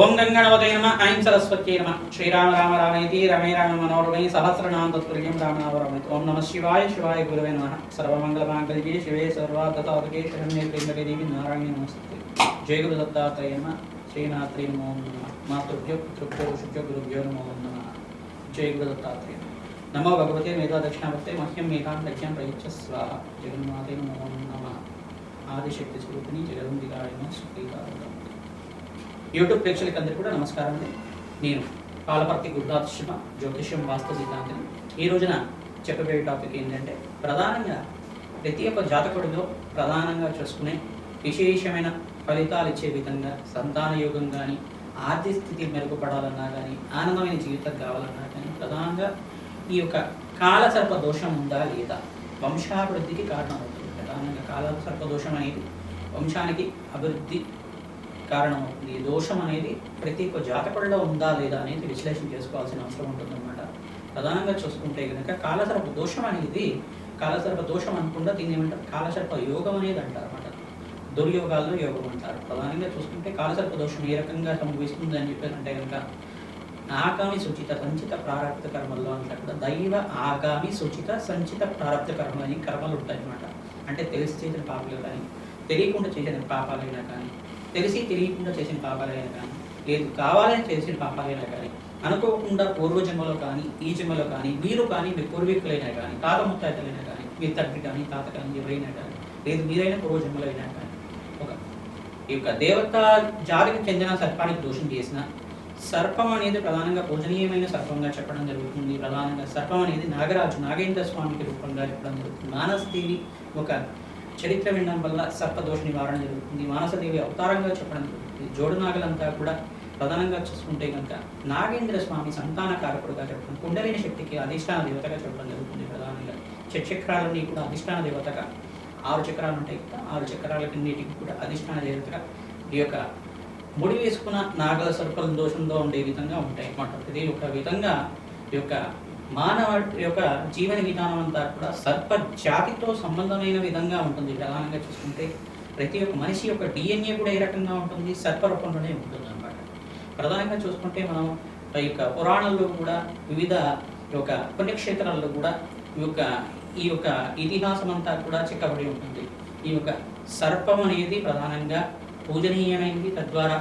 ఓం గంగణవతే నమ ఐం సరస్వత్యై నమ శ్రీరామ రామ రామేతి రమే రామ మనోరమే సహస్రనామ తత్పుల్యం రామనామరమేతి. ఓం నమ శివాయ శివాయ గురవే నమః. సర్వమంగళమాంగళ్యే శివే సర్వార్థసాధకే శరణ్యే త్ర్యంబకే దేవి నారాయణి నమస్తే. జయ గురు దత్తాత్రేయ నమః. శ్రీనాథ్రీ నమో నమః. మాతృభ్యో పితృభ్యో ఋషిభ్యో గురుభ్యో నమో నమః. జయ గురు దత్తాత్రేయ నమో భగవతే మేధా దక్షిణావర్తే మహ్యం మేధాం లక్ష్యం ప్రయుజ్య స్వాహ. జగన్మాతే నమో నమః. ఆదిశక్తి స్వరూపిణి జగదంబికాయ నమః. సుఖీకారం. యూట్యూబ్ ప్రేక్షకులకి అందరికీ కూడా నమస్కారం. నేను పాలపర్తి గురుదాశిమ జ్యోతిష్యం వాస్తు సిద్ధాంతిని. ఈ రోజున చెప్పబోయే టాపిక్ ఏంటంటే ప్రధానంగా ప్రతి ఒక్క జాతకుడిలో ప్రధానంగా చూసుకునే విశేషమైన ఫలితాలు ఇచ్చే విధంగా సంతాన యోగం కానీ ఆర్థిక స్థితి మెరుగుపడాలన్నా కానీ ఆనందమైన జీవితం కావాలన్నా కానీ ప్రధానంగా ఈ యొక్క కాలసర్ప దోషం ఉందా లేదా వంశాభివృద్ధికి కారణం అవుతుంది. ప్రధానంగా కాలసర్ప దోషం అనేది వంశానికి అభివృద్ధి కారణమవుతుంది. ఈ దోషం అనేది ప్రతి ఒక్క జాతకుడిలో ఉందా లేదా అనేది విశ్లేషణ చేసుకోవాల్సిన అవసరం ఉంటుందన్నమాట. ప్రధానంగా చూసుకుంటే కనుక కాలసర్ప దోషం అనేది కాలసర్ప దోషం అనుకుండా దీన్ని ఏమంటారు కాలసర్ప యోగం అనేది అంటారు అన్నమాట. దుర్యోగాల్లో యోగం అంటారు. ప్రధానంగా చూసుకుంటే కాలసర్ప దోషం ఏ రకంగా సంభవిస్తుంది అని చెప్పారంటే కనుక ఆగామి సూచిత సంచిత ప్రారబ్ధ కర్మల్లో అంతా కూడా దైవ ఆగామి సూచిత సంచిత ప్రారబ్ధ కర్మలు అని కర్మలు ఉంటాయి అన్నమాట. అంటే తెలిసి చేసిన పాపాలు కానీ తెలియకుండా చేసిన పాపాలైనా కానీ తెలిసి తెలియకుండా చేసిన పాపాలైనా కానీ లేదు కావాలని చేసిన పాపాలైనా కానీ అనుకోకుండా పూర్వజన్మలో కానీ ఈ జన్మలో కానీ మీరు కానీ మీ పూర్వీకులైనా కానీ తాత ముత్తాతలైనా కానీ మీ తండ్రి కానీ తాత కానీ ఎవరైనా కానీ లేదు మీరైనా పూర్వజన్మలో అయినా కానీ ఒక ఈ యొక్క దేవత జాతికి చెందిన సర్పానికి దోషం చేసిన సర్పం అనేది ప్రధానంగా పూజనీయమైన సర్పంగా చెప్పడం జరుగుతుంది. ప్రధానంగా సర్పం అనేది నాగరాజు నాగేంద్ర స్వామికి రూపంగా చెప్పడం జరుగుతుంది. మానసదేవి ఒక చరిత్ర వినడం వల్ల సర్పదోష నివారణ జరుగుతుంది. మానసదేవి అవతారంగా చెప్పడం జరుగుతుంది. జోడు నాగలంతా కూడా ప్రధానంగా చూసుకుంటే కనుక నాగేంద్ర స్వామి సంతాన కారకుడుగా చెప్పడం కుండలిని శక్తికి అధిష్టాన దేవతగా చెప్పడం జరుగుతుంది. ప్రధానంగా చక్రాలన్నీ కూడా అధిష్టాన దేవతగా 6 చక్రాలు ఉంటాయి కదా 6 చక్రాలన్నిటికి కూడా అధిష్టాన దేవతగా ఈ యొక్క ముడి వేసుకున్న నాగల సర్పల దోషంతో ఉండే విధంగా ఉంటాయి అన్నమాట. ఇది ఒక విధంగా ఈ యొక్క మానవ యొక్క జీవన విధానం అంతా కూడా సర్ప జాతితో సంబంధమైన విధంగా ఉంటుంది. ప్రధానంగా చూసుకుంటే ప్రతి ఒక్క మనిషి యొక్క డిఎన్ఏ కూడా ఏ రకంగా ఉంటుంది సర్ప రూపంలోనే ఉంటుంది అన్నమాట. ప్రధానంగా చూసుకుంటే మనం ఈ యొక్క పురాణాల్లో కూడా వివిధ యొక్క పుణ్యక్షేత్రాల్లో కూడా ఈ యొక్క ఇతిహాసం అంతా కూడా చెక్కబడి ఉంటుంది. ఈ యొక్క సర్పం అనేది ప్రధానంగా పూజనీయమైనది. తద్వారా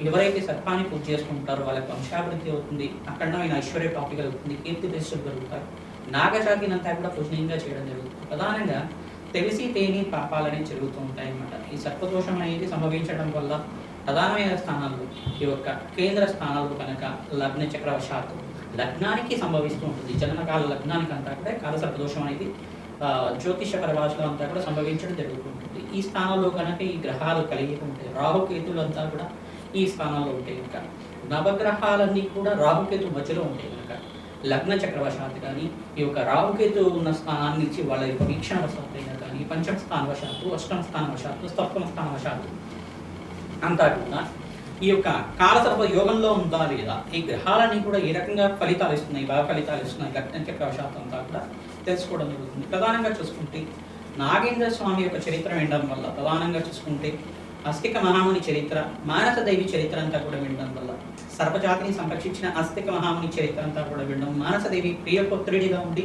ఎవరైతే సర్పాన్ని పూజ చేసుకుంటారో వాళ్ళకి వంశాభివృద్ధి అవుతుంది. అఖండమైన ఐశ్వర్య ప్రాప్తి కలుగుతుంది. కీర్తి ప్రతిష్టలు కలుగుతారు. నాగజాతినంతా కూడా పూజనీయంగా చేయడం జరుగుతుంది. ప్రధానంగా తెలిసి తేని పాపాలనే జరుగుతూ ఉంటాయి అన్నమాట. ఈ సర్పదోషం అనేది సంభవించడం వల్ల ప్రధానమైన స్థానాల్లో ఈ యొక్క కేంద్ర స్థానాల్లో కనుక లగ్న చక్రవశాత్తు లగ్నానికి సంభవిస్తూ ఉంటుంది. జన్మకాల లగ్నానికి అంతా కూడా కాలసర్పదోషం అనేది జ్యోతిష పరిభాషలో అంతా కూడా సంభవించడం జరుగుతుంటుంది. ఈ స్థానంలో కనుక ఈ గ్రహాలు కలిగి ఉంటాయి. రాహుకేతులు అంతా కూడా ఈ స్థానాల్లో ఉంటాయి కనుక నవగ్రహాలన్నీ కూడా రాహుకేతు మధ్యలో ఉంటాయి కనుక లగ్న చక్రవశాత్తు కానీ ఈ యొక్క రాహుకేతు ఉన్న స్థానాన్ని ఇచ్చి వాళ్ళ యొక్క వీక్షణ వశాత్తు అయినా కానీ పంచమ స్థానవశాత్తు అష్టమ స్థానవశాత్తు సప్తమ స్థానవశాత్తు అంతా కూడా ఈ యొక్క కాలసర్ప యోగంలో ఉందా లేదా ఈ గ్రహాలన్నీ కూడా ఏ రకంగా ఫలితాలు ఇస్తున్నాయి బాగా ఫలితాలు ఇస్తున్నాయి లగ్న చక్రవశాత్తు అంతా కూడా తెలుసుకోవడం జరుగుతుంది. ప్రధానంగా చూసుకుంటే నాగేంద్ర స్వామి యొక్క చరిత్ర వినడం వల్ల ప్రధానంగా చూసుకుంటే అస్తిక మహాముని చరిత్ర మానసదేవి చరిత్ర అంతా కూడా వినడం వల్ల సర్పజాతిని సంరక్షించిన అస్తిక మహాముని చరిత్ర అంతా కూడా వినడం మానసదేవి ప్రియపుత్రుడిగా ఉండి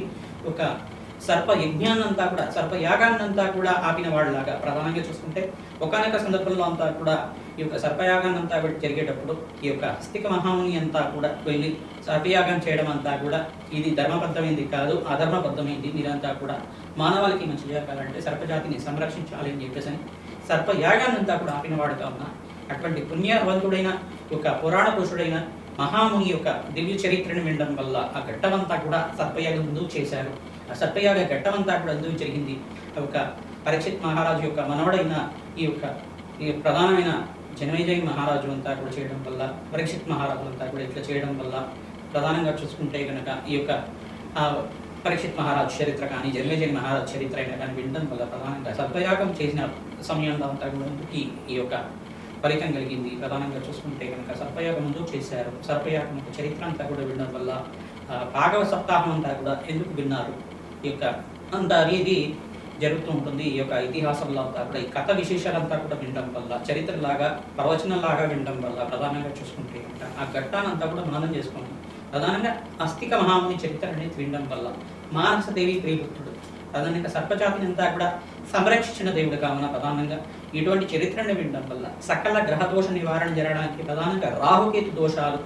ఒక సర్ప యజ్ఞాన్నంతా కూడా సర్ప యాగాన్నంతా కూడా ఆపిన వాళ్ళలాగా ప్రధానంగా చూసుకుంటే ఒకానొక సందర్భంలో అంతా కూడా ఈ యొక్క సర్పయాగాన్నంతా జరిగేటప్పుడు ఈ యొక్క అస్తిక మహాముని అంతా కూడా వెళ్ళి సర్పయాగం చేయడం అంతా కూడా ఇది ధర్మబద్ధమైంది కాదు అధర్మబద్ధమైంది. మీరంతా కూడా మానవాళికి మంచి జరగాలంటే సర్పజాతిని సంరక్షించాలి అని చెప్పేసి సర్పయాగాన్నంతా కూడా ఆపినవాడు కావున అటువంటి పుణ్యవంతుడైన ఒక పురాణ పురుషుడైన మహాముని యొక్క దివ్య చరిత్రను వినడం వల్ల ఆ ఘట్టమంతా కూడా సర్పయాగం ముందు చేశారు. ఆ సర్పయాగ ఘట్టమంతా కూడా ఎందుకు జరిగింది ఒక పరీక్షిత్ మహారాజు యొక్క మనవడైన ఈ ప్రధానమైన జనమేజయ మహారాజు అంతా కూడా చేయడం వల్ల పరీక్షిత్ మహారాజు అంతా కూడా ఇట్లా చేయడం వల్ల ప్రధానంగా చూసుకుంటే కనుక ఈ యొక్క పరీక్షిత్ మహారాజు చరిత్ర కానీ జనమేజయ మహారాజు చరిత్ర అయినా కానీ వినడం వల్ల ప్రధానంగా సర్పయాగం చేసిన సమయంలో అంతా కూడా ఈ యొక్క ఫలితం కలిగింది. ప్రధానంగా చూసుకుంటే కనుక సర్పయాగం ముందు చేశారు. సర్పయాగం యొక్క చరిత్ర అంతా కూడా వినడం వల్ల భాగవ సప్తాహం అంతా కూడా ఎందుకు విన్నారు ఈ యొక్క అంతా అనేది జరుగుతూ ఉంటుంది. ఈ యొక్క ఇతిహాసంలో అంతా కూడా ఈ కథ విశేషాలంతా కూడా వినడం వల్ల, చరిత్రలాగా ప్రవచనంలాగా వినడం వల్ల ప్రధానంగా చూసుకుంటే ఆ ఘట్టానంతా కూడా మననం చేసుకుంటాం. ప్రధానంగా అస్థిక మహాముని చరిత్ర అనేది వినడం వల్ల మానసదేవి ప్రియపుత్రుడు ప్రధానంగా సర్పజాతిని అంతా కూడా సంరక్షించిన దేవుడు కావున ప్రధానంగా ఇటువంటి చరిత్రను వినడం వల్ల సకల గ్రహదోష నివారణ జరగడానికి ప్రధానంగా రాహుకేతు దోషాలు,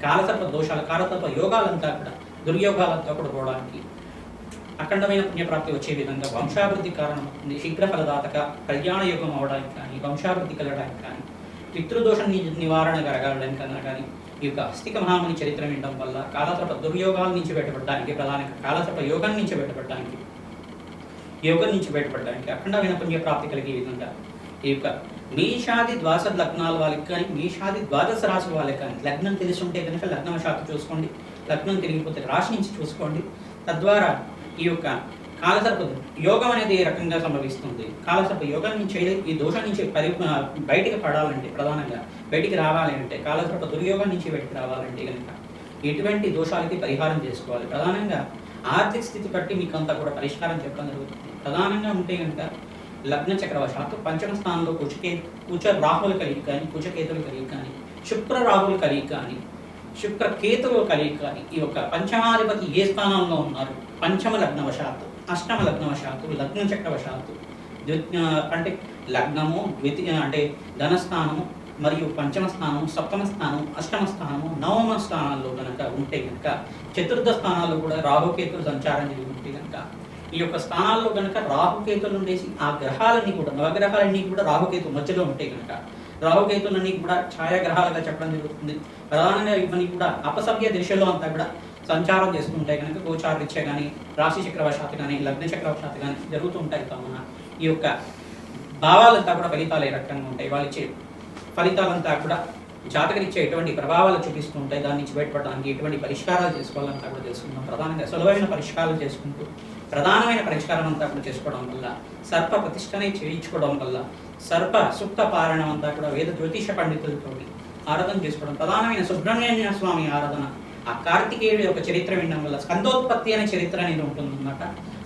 కాలసర్ప దోషాలు, కాలసర్ప యోగాలంతా కూడా దుర్యోగాలంతా కూడా పోవడానికి, అఖండమైన పుణ్యప్రాప్తి వచ్చే విధంగా వంశాభివృద్ధి కారణమవుతుంది. శీఘ్ర ఫలదాతక కళ్యాణ యోగం అవడానికి కానీ, వంశాభివృద్ధి కలగడానికి కానీ, పితృదోష నివారణ కలగడానికి కన్నా కానీ ఈ యొక్క అస్థిక మహాముని చరిత్ర వినడం వల్ల కాలసర్ప దుర్యోగాల నుంచి బయటపడడానికి, ప్రధానంగా కాలసర్ప యోగం నుంచి బయటపడడానికి, అఖండమైన పుణ్యప్రాప్తి కలిగే విధంగా ఈ యొక్క మేషాది ద్వాదశ లగ్నాల వాళ్ళకి కానీ, మేషాది ద్వాదశ రాశి వాళ్ళకి కానీ లగ్నం తెలిసి ఉంటే కనుక లగ్నవశాత్తు చూసుకోండి, లగ్నం తెలియకపోతే రాశి నుంచి చూసుకోండి. తద్వారా ఈ యొక్క కాలసర్ప యోగం అనేది ఏ రకంగా సంభవిస్తుంది, కాలసర్ప యోగం నుంచి ఈ దోషం నుంచి బయటికి పడాలంటే, ప్రధానంగా బయటికి రావాలి అంటే, కాలసర్ప దుర్యోగం నుంచి బయటికి రావాలంటే కనుక ఎటువంటి దోషాలకి పరిహారం చేసుకోవాలి. ప్రధానంగా ఆర్థిక స్థితి బట్టి మీకు అంతా కూడా పరిష్కారం చెప్పడం జరుగుతుంది. ప్రధానంగా ఉంటే కనుక లగ్న చక్రవశాత్తు పంచమ స్థానంలో కుచ రాహులు కలిగి కానీ, కుచకేతులు కలిగి కానీ, శుక్ర రాహులు కలిగి కానీ, శుక్ర కేతువులు కలిగి కానీ, ఈ యొక్క పంచమాధిపతి ఏ స్థానంలో ఉన్నారు, పంచమ లగ్నవశాత్తు, అష్టమ లగ్నవశాత్తు, లగ్న చక్రవశాత్తు, అంటే లగ్నము అంటే ధనస్థానము మరియు పంచమ స్థానం, సప్తమ స్థానం, అష్టమ స్థానము, నవమ స్థానాల్లో కనుక ఉంటే కనుక, చతుర్థ స్థానాల్లో కూడా రాహుకేతులు సంచారం జరుగుతుంటే కనుక, ఈ యొక్క స్థానాల్లో కనుక రాహుకేతులు ఉండేసి ఆ గ్రహాలన్నీ కూడా, నవగ్రహాలన్నీ కూడా రాహుకేతు మధ్యలో ఉంటే కనుక, రాహుకేతులన్నీ కూడా ఛాయాగ్రహాలుగా చెప్పడం జరుగుతుంది. ప్రధానంగా ఇవన్నీ కూడా అపసవ్య దిశలో అంతా కూడా సంచారం చేస్తుంటాయి కనుక గోచారరీత్యా కానీ, రాశి చక్రవశాత్తు కానీ, లగ్న చక్రవశాత్తు కానీ జరుగుతూ ఉంటాయి కావున ఈ యొక్క భావాలంతా కూడా ఫలితాలు ఏ రకంగా ఉంటాయి, వాళ్ళు ఇచ్చే ఫలితాలంతా కూడా జాతకరీత్యా ఎటువంటి ప్రభావాలు చూపిస్తూ ఉంటాయి, దాని నుంచి బయటపడడానికి ఎటువంటి పరిష్కారాలు చేసుకోవాలంతా కూడా తెలుసుకుందాం. ప్రధానంగా సులభమైన పరిష్కారాలు చేసుకుంటూ ప్రధానమైన పరిష్కారం అంతా కూడా చేసుకోవడం వల్ల, సర్ప ప్రతిష్టనే చేయించుకోవడం వల్ల, సర్ప సుప్త పారాయణం అంతా కూడా వేద జ్యోతిష పండితులతో ఆరాధన చేసుకోవడం, ప్రధానమైన సుబ్రహ్మణ్య స్వామి ఆరాధన, ఆ కార్తికేయుడి యొక్క చరిత్ర వినడం వల్ల, స్కందోత్పత్తి అనే చరిత్ర అనేది ఉంటుందన్నమాట.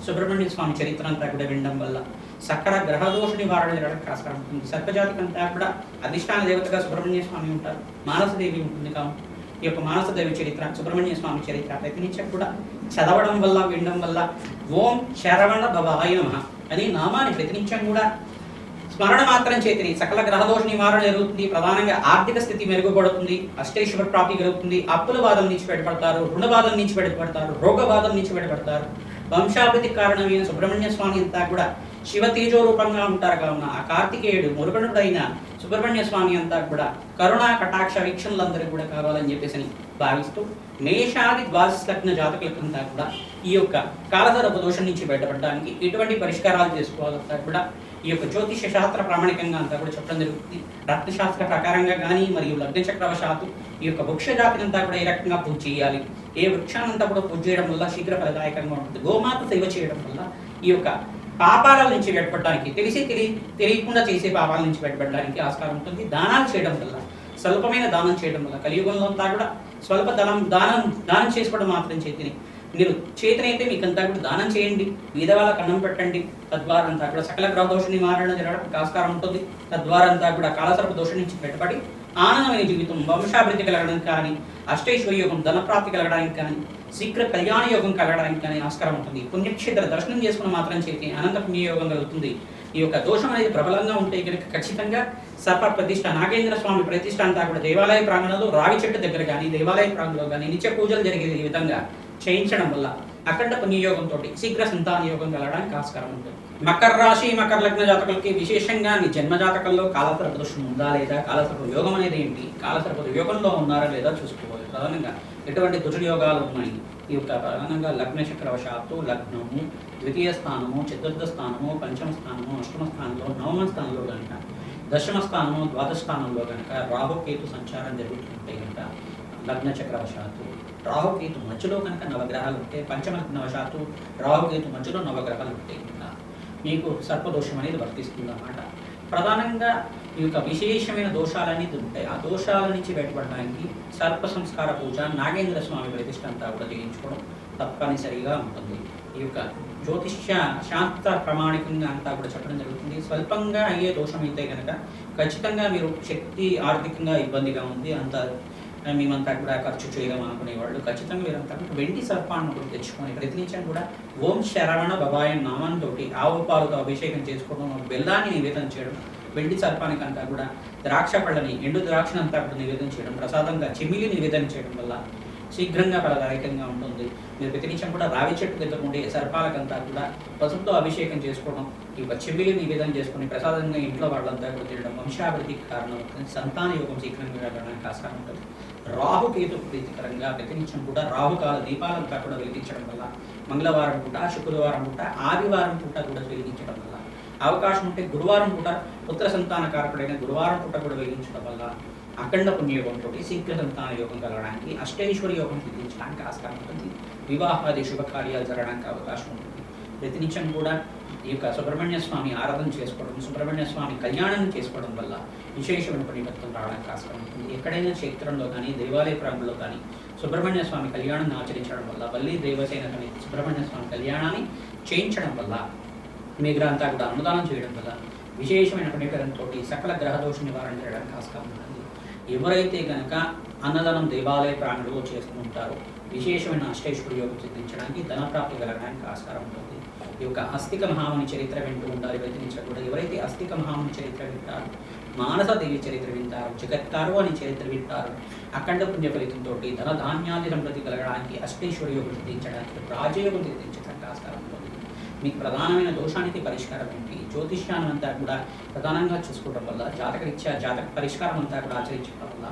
సుబ్రహ్మణ్య స్వామి చరిత్ర అంతా కూడా వినడం వల్ల సకల గ్రహదోష నివారణ జరగడానికి ఆస్కారం ఉంటుంది. సర్పజాతికి అంతా కూడా అధిష్టాన దేవతగా సుబ్రహ్మణ్య స్వామి ఉంటారు, మానసదేవి ఉంటుంది. కాబట్టి ఈ యొక్క మానసదేవి చరిత్ర, సుబ్రహ్మణ్య స్వామి చరిత్ర ప్రతినిత్యం కూడా చదవడం వల్ల, వినడం వల్ల ఓం శరవణ భవాయ నమః అనే నామాన్ని ప్రతినిత్యం కూడా స్మరణ మాత్రం చేతిని సకల గ్రహదోష నివారణ జరుగుతుంది. ప్రధానంగా ఆర్థిక స్థితి మెరుగుపడుతుంది, అష్టైశ్వర ప్రాప్తి కలుగుతుంది, అప్పుల బాధల నుంచి బయటపడతారు, రుణ బాధల నుంచి బయటపడతారు, రోగ బాధల నుంచి బయటపడతారు. వంశాభివృద్ధికి కారణమైన సుబ్రహ్మణ్య స్వామి అంతా కూడా శివ తేజో రూపంగా ఉంటారు కావున ఆ కార్తికేయుడు మురుగనుడైన సుబ్రహ్మణ్య స్వామి అంతా కూడా కరుణా కటాక్ష వీక్షణలందరూ కూడా కావాలని చెప్పేసి భావిస్తూ మేషాది ద్వాదశ లగ్న జాతకులకంతా కూడా ఈ యొక్క కాలసర్ప దోషం నుంచి బయటపడడానికి ఎటువంటి పరిష్కారాలు చేసుకోవాలంతా కూడా ఈ యొక్క జ్యోతిష శాస్త్ర ప్రామాణికంగా అంతా కూడా చెప్పడం జరుగుతుంది. రత్నశాస్త్ర ప్రకారంగా కానీ మరియు లగ్న చక్రవశాత్తు ఈ యొక్క వృక్ష జాతిని అంతా కూడా ఏ రకంగా పూజ చేయాలి, ఏ వృక్షానంతా కూడా పూజ చేయడం వల్ల శీఘ్ర ఫలదాయకంగా ఉంటుంది, గోమాత సేవ చేయడం వల్ల ఈ యొక్క పాపాల నుంచి బయటపడడానికి, తెలియకుండా చేసే పాపాల నుంచి బయటపడడానికి ఆస్కారం ఉంటుంది. దానాలు చేయడం వల్ల, స్వల్పమైన దానం చేయడం వల్ల, కలియుగంలో అంతా కూడా స్వల్ప దానం చేసుకోవడం మాత్రం చేతిని, మీరు చేతనైతే మీకంతా కూడా దానం చేయండి, బీదవాళ్ళకి అన్నం పెట్టండి. తద్వారా అంతా కూడా సకల గ్రహ దోష నివారణ జరగడానికి ఆస్కారం ఉంటుంది. తద్వారా అంతా కూడా కాలసర్ప దోషం నుంచి బయటపడి ఆనందమైన జీవితం, వంశాభివృద్ధి కలగడానికి కానీ, అష్టైశ్వర్య యోగం, ధనప్రాప్తి కలగడానికి కానీ, శీఘ్ర కళ్యాణ యోగం కలగడానికి కానీ ఆస్కారం ఉంటుంది. పుణ్యక్షేత్ర దర్శనం చేసుకున్న మాత్రం చేతి అనంత పుణ్యయోగం కలుగుతుంది. ఈ యొక్క దోషం అనేది ప్రబలంగా ఉంటే కనుక ఖచ్చితంగా సర్ప ప్రతిష్ట, నాగేంద్ర స్వామి ప్రతిష్ట అంతా కూడా దేవాలయ ప్రాంగణంలో రావి చెట్టు దగ్గర కానీ, దేవాలయ ప్రాంగణంలో కానీ నిత్య పూజలు జరిగే విధంగా చేయించడం వల్ల అఖండ పుణ్యయోగంతో శీఘ్ర సంతాన యోగం కలగడానికి ఆస్కారం ఉంటుంది. మకర రాశి, మకర లగ్న జాతకులకి విశేషంగా మీ జన్మ జాతకంలో కాలసర్ప దోషం ఉందా లేదా, కాలసర్ప యోగం అనేది ఏంటి, కాలసర్ప యోగంలో ఉన్నారా లేదా చూసుకోవాలి. ప్రధానంగా ఎటువంటి దుర్యోగాలు ఉన్నాయి, ఈ యొక్క ప్రధానంగా లగ్న చక్రవశాత్తు లగ్నము, ద్వితీయ స్థానము, చతుర్థ స్థానము, పంచమ స్థానము, అష్టమ స్థానంలో, నవమ స్థానంలో కనుక, దశమ స్థానము, ద్వాదశ స్థానంలో కనుక రాహుకేతు సంచారం జరుగుతుంటే కనుక, లగ్న చక్రవశాత్తు రాహుకేతు మధ్యలో కనుక నవగ్రహాలు ఉంటే, పంచమ లగ్నవశాత్తు రాహుకేతు మధ్యలో నవగ్రహాలు ఉంటే కనుక మీకు సర్పదోషం అనేది వర్తిస్తుంది అన్నమాట. ప్రధానంగా ఈ యొక్క విశేషమైన దోషాలు అనేది ఉంటాయి. ఆ దోషాల నుంచి బయటపడడానికి సర్ప సంస్కార పూజ, నాగేంద్ర స్వామి ప్రతిష్ట అంతా కూడా చేయించుకోవడం తప్పనిసరిగా ఉంటుంది. ఈ యొక్క జ్యోతిష్య శాస్త్ర ప్రామాణికంగా అంతా కూడా చెప్పడం జరుగుతుంది. స్వల్పంగా అయ్యే దోషం అయితే కనుక ఖచ్చితంగా మీరు శక్తి ఆర్థికంగా ఇబ్బందిగా ఉంది, అంత మేమంతా కూడా ఖర్చు చేయలేము అనుకునేవాళ్ళు ఖచ్చితంగా మీరంతా వెండి సర్పాన్ని ఒకటి తెచ్చుకొని ప్రతినిత్యం కూడా ఓం శరవణ భవాయ నామంతో ఆవు పాలతో అభిషేకం చేసుకోవడం, బెల్లాన్ని నివేదన చేయడం, వెండి సర్పానికి అంతా కూడా ద్రాక్ష పళ్ళని ఎండు ద్రాక్షను అంతా కూడా నివేదన చేయడం, ప్రసాదంగా చెమిలి నివేదన చేయడం వల్ల శీఘ్రంగా ఫలదాయకంగా ఉంటుంది. మీరు ప్రతినిత్యం కూడా రావి చెట్టు దగ్గర ఉండే సర్పాలకంతా కూడా పసుపుతో అభిషేకం చేసుకోవడం, ఈ యొక్క చెవిలి నివేదన చేసుకుని ప్రసాదంగా ఇంట్లో వాళ్ళంతా కూడా తినడం వంశాభివృద్ధికి కారణం అవుతుంది. సంతాన యోగం శీఘ్రంగా వెళ్ళడానికి ఆస్కారం ఉంటుంది. రాహుకేతు ప్రీతికరంగా ప్రతినిత్యం కూడా రాహుకాల దీపాలంతా కూడా వెలిగించడం వల్ల, మంగళవారం పూట, శుక్రవారం పూట, ఆదివారం పూట కూడా వెలిగించడం వల్ల, అవకాశం ఉంటే గురువారం పూట పుత్ర సంతాన కారకుడైన గురువారం పూట కూడా వెలిగించడం వల్ల అఖండ పుణ్యయోగంతో శీఘ్ర సంతాన యోగం కలగడానికి, అష్టైశ్వర్య యోగం సిద్ధించడానికి ఆస్కారం ఉంటుంది. వివాహాది శుభకార్యాలు జరగడానికి అవకాశం ఉంటుంది. ప్రతినిత్యం కూడా ఈ యొక్క సుబ్రహ్మణ్య స్వామి ఆరాధన చేసుకోవడం, సుబ్రహ్మణ్య స్వామి కళ్యాణం చేసుకోవడం వల్ల విశేషమైన పరివర్తన రావడానికి ఆస్కారం ఉంటుంది. ఎక్కడైనా క్షేత్రంలో కానీ దేవాలయ ప్రాంగంలో కానీ సుబ్రహ్మణ్య స్వామి కళ్యాణాన్ని ఆచరించడం వల్ల, వల్లి దేవసేన కానీ సుబ్రహ్మణ్య స్వామి కళ్యాణాన్ని చేయించడం వల్ల, మీరంతా కూడా అన్నదానం చేయడం వల్ల విశేషమైన పుణ్యకరంతో సకల గ్రహదోష నివారణ చేయడానికి ఆస్కారం ఉంటుంది. ఎవరైతే కనుక అన్నదానం దేవాలయ ప్రాంగణంలో చేస్తూ ఉంటారో విశేషమైన అష్టైశ్వర్య యోగం సిద్ధించడానికి, ధనప్రాప్తి కలగడానికి ఆస్కారం ఉంటుంది. ఈ యొక్క అస్తిక మహాముని చరిత్ర వింటూ ఉండాలి. ప్రయత్నించడం కూడా ఎవరైతే అస్తిక మహాముని చరిత్ర వింటారో, మానసదేవి చరిత్ర వింటారు, జగత్తారు అని చరిత్ర వింటారు, అఖండ పుణ్య ఫలితంతో ధన ధాన్యాన్ని సమృద్ధి కలగడానికి, అష్టైశ్వర్య యోగం సిద్ధించడానికి, రాజయోగం సిద్ధించడానికి ఆస్కారం ఉంటుంది. మీకు ప్రధానమైన దోషానికి పరిష్కారం ఏంటి? జ్యోతిష్యాన్ని అంతా కూడా ప్రధానంగా చూసుకోవడం వల్ల, జాతకరీత్యా జాతక పరిష్కారం అంతా కూడా ఆచరించడం వల్ల,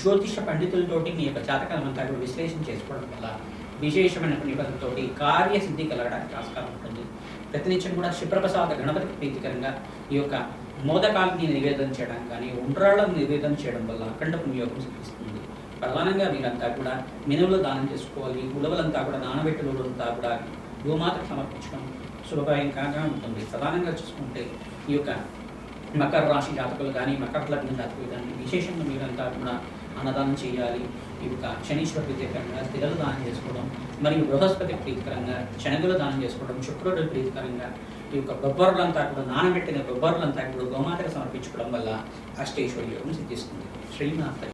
జ్యోతిష పండితులతోటి మీ యొక్క జాతకాలం అంతా కూడా విశ్లేషణ చేసుకోవడం వల్ల విశేషమైన పుణ్యఫలంతో కార్యసిద్ధి కలగడానికి ఆస్కారం ఉంటుంది. ప్రతినిత్యం కూడా శుభ్రప్రసాద గణపతికి ప్రీతికరంగా ఈ యొక్క మోదకాలని నివేదన చేయడం కానీ, ఉండ్రాళ్ళను నివేదన చేయడం వల్ల అఖండ పుణ్యయోగం సిద్ధిస్తుంది. ప్రధానంగా మీరంతా కూడా మినువులు దానం చేసుకోవాలి. ఉలవలంతా కూడా నానబెట్టులంతా కూడా గోమాతకు సమర్పించడం శుభప్రదంగా ఉంటుంది. ప్రధానంగా చూసుకుంటే ఈ యొక్క మకర రాశి జాతకులు కానీ, మకర లగ్న జాతకులు కానీ విశేషంగా మీరంతా కూడా అన్నదానం చేయాలి. ఈ యొక్క శనీశ్వర ప్రీతికరంగా స్థిరలు దానం చేసుకోవడం, మరియు బృహస్పతి ప్రీతికరంగా శనగలు దానం చేసుకోవడం, శుక్రుడు ప్రీతికరంగా ఈ యొక్క బొబ్బర్లంతా కూడా నానబెట్టిన బొబ్బర్లంతా కూడా గోమాతకు సమర్పించుకోవడం వల్ల అష్టైశ్వర్యం సిద్ధిస్తుంది. శ్రీనాథ్.